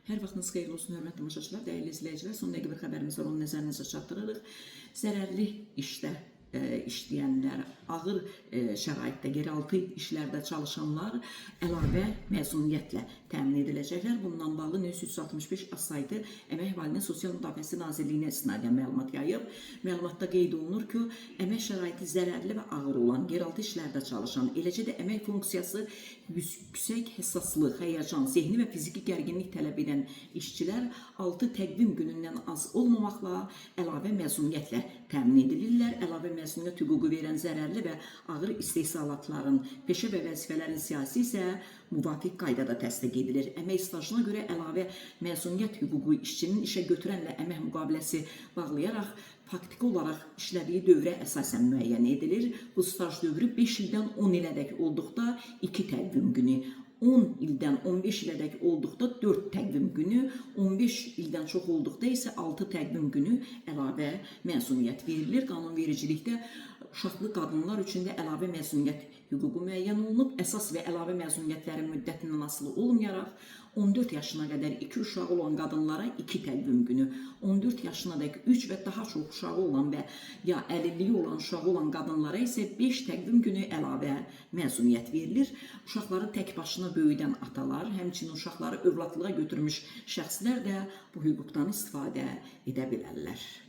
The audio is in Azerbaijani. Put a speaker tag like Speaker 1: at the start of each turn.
Speaker 1: Hər vaxtınız xeyirli olsun, hörmətli tamaşaçılar, dəyərli izləyicilər. Son dəqiqə bir xəbərimiz var, onu nəzərinizə çatdırırıq. Zərərli işdə işləyənlər, ağır şəraitdə, yeraltı işlərdə çalışanlar əlavə məzuniyyətlə təmin ediləcəklər. Bundan bağlı News 365 saytı Əmək və Əhalinin Sosial Müdafiəsi Nazirliyinə istinadən məlumat yayıb. Məlumatda qeyd olunur ki, əmək şəraiti zərərli və ağır olan, yeraltı işlərdə çalışan, eləcə də əmək funksiyası yüksək həssaslıq, həyəcan, zehni və fiziki gərginlik tələb edən işçilər 6 təqvim günündən az olmamaqla əlavə məzuniyyətlə təmin edilirlər. Əlavə məzuniyyət hüququ verən zərərli və ağır istehsalatların, peşə və vəzifələrin siyasi isə müvafiq qaydada təsdiq edilir. Əmək stajına görə əlavə məzuniyyət hüququ işçinin işə götürənlə əmək müqaviləsi bağlayaraq faktiki olaraq işlədiyi dövrə əsasən müəyyən edilir. Bu staj dövrü 5 ildən 10 ilədək olduqda 2 təqvim günü, 10 ildən 15 ilədək olduqda 4 təqvim günü, 15 ildən çox olduqda isə 6 təqvim günü əlavə məzuniyyət verilir. Qanunvericilikdə uşaqlı qadınlar üçün də əlavə məzuniyyət hüququ müəyyən olunub. Əsas və əlavə məzuniyyətlərin müddətindən asılı olmayaraq 14 yaşına qədər 2 uşağı olan qadınlara 2 təqvim günü, 14 yaşınadək 3 və daha çox uşağı olan və ya əlilliyi olan uşağı olan qadınlara isə 5 təqvim günü əlavə məzuniyyət verilir. Uşaqları tək başına böyüdən atalar, həmçinin uşaqları övladlığa götürmüş şəxslər də bu hüquqdan istifadə edə bilərlər.